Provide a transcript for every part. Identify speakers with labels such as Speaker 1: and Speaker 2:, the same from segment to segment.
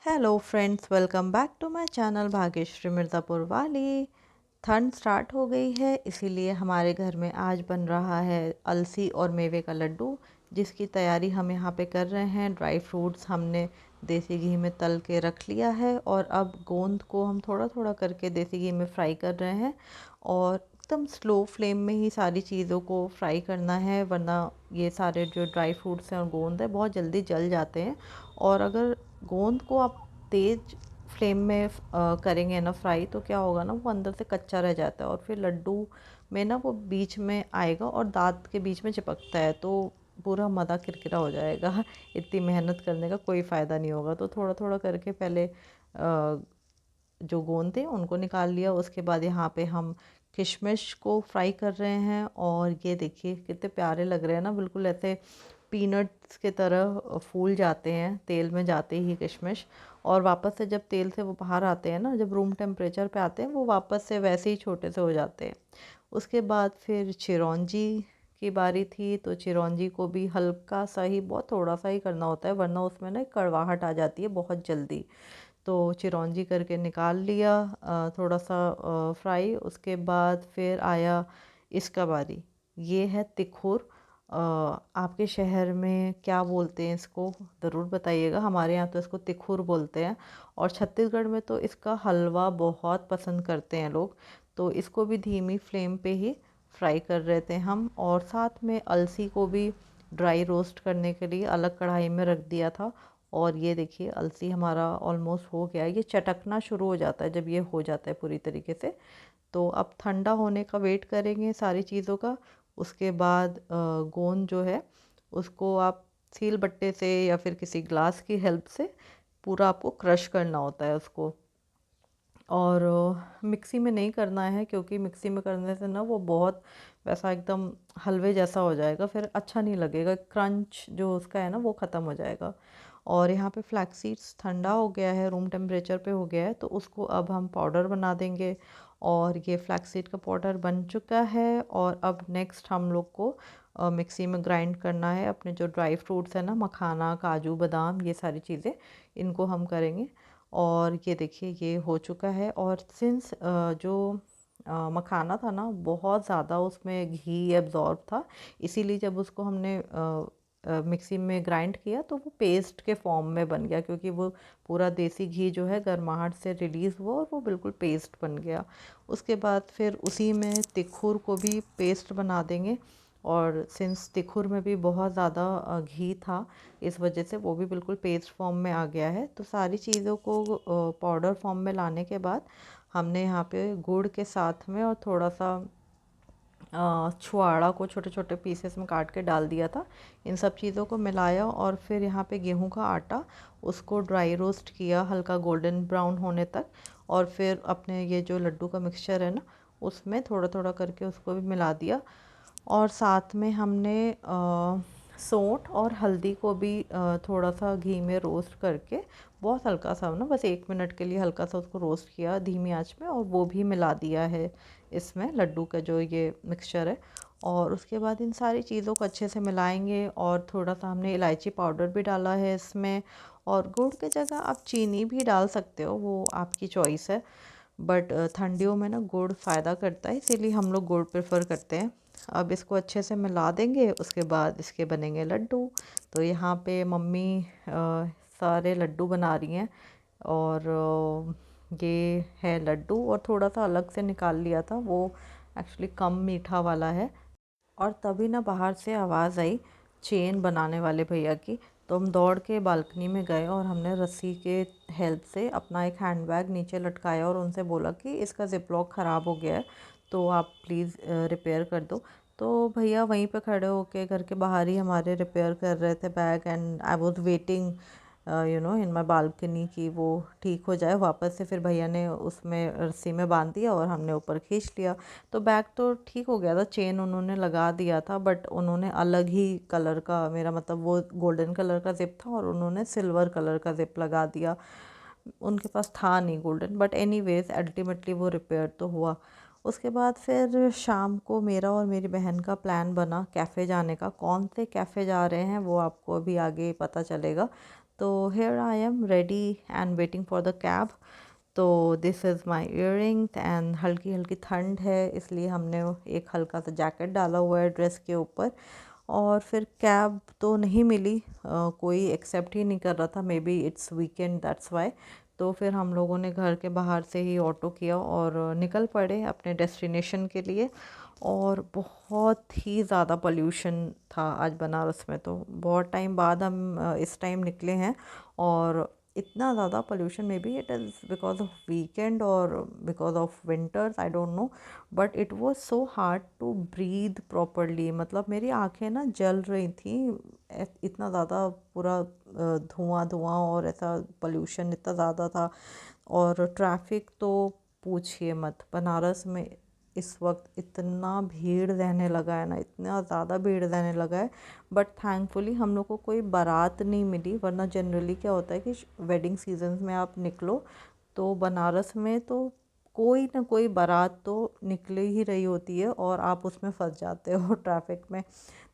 Speaker 1: Hello friends, welcome back to my channel Bhagyashree Mirzapur वाली। ठंड start हो गई है, इसीलिए हमारे घर में आज बन रहा है अलसी और मेवे का लड्डू, जिसकी तैयारी हम यहाँ पे कर रहे हैं। ड्राई फ्रूट्स हमने देसी घी में तल के रख लिया है और अब गोंद को हम थोड़ा थोड़ा करके देसी घी में फ्राई कर रहे हैं और एकदम स्लो फ्लेम में ही सारी चीज़ों को फ्राई करना है, वरना ये सारे जो ड्राई फ्रूट्स हैं और गोंद है बहुत जल्दी जल जाते हैं। और अगर गोंद को आप तेज फ्लेम में करेंगे ना फ्राई, तो क्या होगा ना, वो अंदर से कच्चा रह जाता है और फिर लड्डू में ना वो बीच में आएगा और दांत के बीच में चिपकता है, तो पूरा मदा किरकिरा हो जाएगा। इतनी मेहनत करने का कोई फ़ायदा नहीं होगा। तो थोड़ा थोड़ा करके पहले जो गोंद थे उनको निकाल लिया। उसके बाद यहाँ पे हम किशमिश को फ्राई कर रहे हैं और ये देखिए कितने प्यारे लग रहे हैं ना, बिल्कुल ऐसे पीनट्स की तरह फूल जाते हैं तेल में जाते ही किशमिश। और वापस से जब तेल से वो बाहर आते हैं ना, जब रूम टेम्परेचर पे आते हैं, वो वापस से वैसे ही छोटे से हो जाते हैं। उसके बाद फिर चिरौंजी की बारी थी, तो चिरौंजी को भी हल्का सा ही, बहुत थोड़ा सा ही करना होता है, वरना उसमें ना एक कड़वाहट आ जाती है बहुत जल्दी। तो चिरौंजी करके निकाल लिया थोड़ा सा फ्राई। उसके बाद फिर आया इसका बारी, ये है तिखुर। आपके शहर में क्या बोलते हैं इसको ज़रूर बताइएगा। हमारे यहाँ तो इसको तिखुर बोलते हैं और छत्तीसगढ़ में तो इसका हलवा बहुत पसंद करते हैं लोग। तो इसको भी धीमी फ्लेम पे ही फ्राई कर रहे थे हम, और साथ में अलसी को भी ड्राई रोस्ट करने के लिए अलग कढ़ाई में रख दिया था। और ये देखिए अलसी हमारा ऑलमोस्ट हो गया है, ये चटकना शुरू हो जाता है जब ये हो जाता है पूरी तरीके से। तो अब ठंडा होने का वेट करेंगे सारी चीज़ों का। उसके बाद गोंद जो है उसको आप सील बट्टे से या फिर किसी ग्लास की हेल्प से पूरा आपको क्रश करना होता है उसको। और मिक्सी में नहीं करना है, क्योंकि मिक्सी में करने से ना वो बहुत वैसा एकदम हलवे जैसा हो जाएगा, फिर अच्छा नहीं लगेगा, क्रंच जो उसका है ना वो ख़त्म हो जाएगा। और यहाँ पे फ्लैक्स सीड्स ठंडा हो गया है, रूम टेम्परेचर पे हो गया है, तो उसको अब हम पाउडर बना देंगे। और ये फ्लैक्स सीड का पाउडर बन चुका है और अब नेक्स्ट हम लोग को मिक्सी में ग्राइंड करना है अपने जो ड्राई फ्रूट्स हैं ना, मखाना, काजू, बादाम, ये सारी चीज़ें इनको हम करेंगे। और ये देखिए ये हो चुका है। और सिंस जो मखाना था ना बहुत ज़्यादा उसमें घी एब्जॉर्ब था, इसीलिए जब उसको हमने मिक्सी में ग्राइंड किया तो वो पेस्ट के फॉर्म में बन गया, क्योंकि वो पूरा देसी घी जो है गर्माहट से रिलीज़ हुआ और वो बिल्कुल पेस्ट बन गया। उसके बाद फिर उसी में तिखुर को भी पेस्ट बना देंगे। और सिंस तिखुर में भी बहुत ज़्यादा घी था, इस वजह से वो भी बिल्कुल पेस्ट फॉर्म में आ गया है। तो सारी चीज़ों को पाउडर फॉर्म में लाने के बाद हमने यहाँ पे गुड़ के साथ में और थोड़ा सा छुआड़ा को छोटे छोटे पीसेस में काट के डाल दिया था। इन सब चीज़ों को मिलाया और फिर यहाँ पे गेहूं का आटा, उसको ड्राई रोस्ट किया हल्का गोल्डन ब्राउन होने तक। और फिर अपने ये जो लड्डू का मिक्सचर है ना, उसमें थोड़ा थोड़ा करके उसको भी मिला दिया। और साथ में हमने सौंठ और हल्दी को भी थोड़ा सा घी में रोस्ट करके, बहुत हल्का सा ना, बस 1 मिनट के लिए हल्का सा उसको रोस्ट किया धीमी आंच में, और वो भी मिला दिया है इसमें लड्डू का जो ये मिक्सचर है। और उसके बाद इन सारी चीज़ों को अच्छे से मिलाएंगे। और थोड़ा सा हमने इलायची पाउडर भी डाला है इसमें। और गुड़ की जगह आप चीनी भी डाल सकते हो, वो आपकी चॉइस है। बट ठंडियों में ना गुड़ फ़ायदा करता है, इसीलिए हम लोग गुड़ प्रेफर करते हैं। अब इसको अच्छे से मिला देंगे, उसके बाद इसके बनेंगे लड्डू। तो यहाँ पे मम्मी सारे लड्डू बना रही हैं। और ये है लड्डू, और थोड़ा सा अलग से निकाल लिया था, वो एक्चुअली कम मीठा वाला है। और तभी ना बाहर से आवाज़ आई चेन बनाने वाले भैया की। तो हम दौड़ के बालकनी में गए और हमने रस्सी के हेल्प से अपना एक हैंडबैग नीचे लटकाया और उनसे बोला कि इसका ज़िप लॉक ख़राब हो गया है, तो आप प्लीज़ रिपेयर कर दो। तो भैया वहीं पे खड़े होके घर के बाहर ही हमारे रिपेयर कर रहे थे bag, and I was waiting in my balcony कि वो ठीक हो जाए वापस से। फिर भैया ने उसमें रस्सी में बांध दिया और हमने ऊपर खींच लिया। तो बैग तो ठीक हो गया था, चेन उन्होंने लगा दिया था, बट उन्होंने अलग ही कलर का, मेरा मतलब वो गोल्डन कलर का ज़िप था और उन्होंने सिल्वर कलर का ज़िप लगा दिया। उनके पास था नहीं गोल्डन, बट एनीवेज अल्टीमेटली वो रिपेयर तो हुआ। उसके बाद फिर शाम को मेरा और मेरी बहन का प्लान बना कैफ़े जाने का। कौन से कैफ़े जा रहे हैं वो आपको अभी आगे पता चलेगा। तो here I am ready and waiting for the cab. तो दिस इज़ माई इयररिंग्स एंड हल्की हल्की ठंड है, इसलिए हमने एक हल्का सा जैकेट डाला हुआ है ड्रेस के ऊपर। और फिर कैब तो नहीं मिली, कोई एक्सेप्ट ही नहीं कर रहा था, may be it's weekend that's why. तो फिर हम लोगों ने घर के बाहर से ही ऑटो किया और निकल पड़े अपने डेस्टिनेशन के लिए। और बहुत ही ज़्यादा पोल्यूशन था आज बनारस में, तो बहुत टाइम बाद हम इस टाइम निकले हैं। और इतना ज़्यादा pollution, maybe it is because of weekend और because of winters, I don't know, but it was so hard to breathe properly. मतलब मेरी आंखें ना जल रही थी, इतना ज़्यादा पूरा धुआं धुआं और ऐसा पोल्यूशन इतना ज़्यादा था। और ट्रैफिक तो पूछिए मत, बनारस में इस वक्त इतना भीड़ रहने लगा है ना, इतना ज़्यादा भीड़ रहने लगा है। बट थैंकफुली हम लोग को कोई बारात नहीं मिली, वरना जनरली क्या होता है कि वेडिंग सीजन में आप निकलो तो बनारस में तो कोई ना कोई बारात तो निकल ही रही होती है और आप उसमें फंस जाते हो ट्रैफिक में।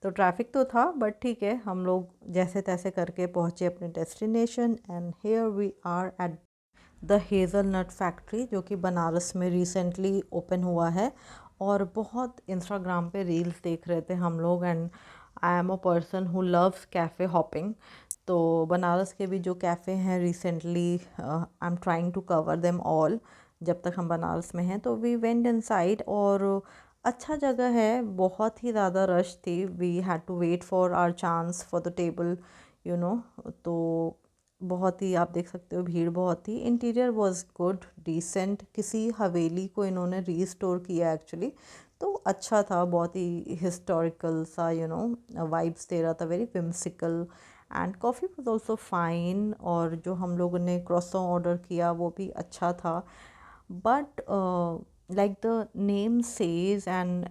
Speaker 1: तो ट्रैफिक तो था, बट ठीक है, हम लोग जैसे तैसे करके पहुँचे अपने destination. And here we are at the hazelnut factory, जो कि बनारस में रिसेंटली ओपन हुआ है। और बहुत इंस्टाग्राम पे रील्स देख रहे थे हम लोग, and I am a person who loves cafe hopping. तो बनारस के भी जो कैफ़े हैं recently, I am trying to cover them all जब तक हम बनारस में हैं। तो वी वेंट इनसाइड और अच्छा जगह है, बहुत ही ज़्यादा रश थी, we had to wait for our chance for the table, you know. तो बहुत ही, आप देख सकते हो, भीड़ बहुत थी। इंटीरियर वाज गुड, डिसेंट, किसी हवेली को इन्होंने रीस्टोर किया एक्चुअली। तो अच्छा था, बहुत ही हिस्टोरिकल सा, यू नो, वाइब्स दे रहा था, very whimsical. And coffee was also fine. और जो हम लोगों ने क्रॉसों ऑर्डर किया वो भी अच्छा था। But like the name says and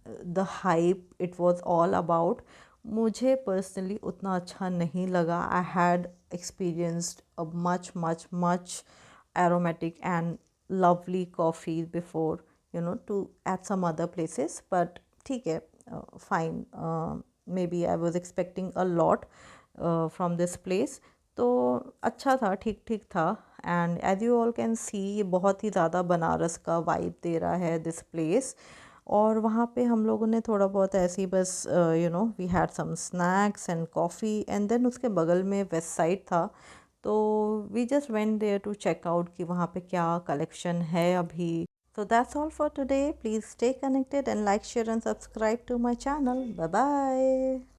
Speaker 1: the hype it was all about, मुझे पर्सनली उतना अच्छा नहीं लगा। I had experienced a much aromatic and lovely coffee before, you know, to at some other places, but ठीक है, fine, maybe I was expecting a lot from this place। तो अच्छा था, ठीक ठीक था। And as you all can see, ये बहुत ही ज़्यादा बनारस का वाइब दे रहा है दिस प्लेस। और वहाँ पे हम लोगों ने थोड़ा बहुत ऐसे ही बस, you know, we had some snacks and coffee, and then उसके बगल में वेस्ट साइड था। तो we just went there to check out कि वहाँ पे क्या कलेक्शन है अभी। So that's all for today. Please stay connected and like, share and subscribe to my channel. Bye bye.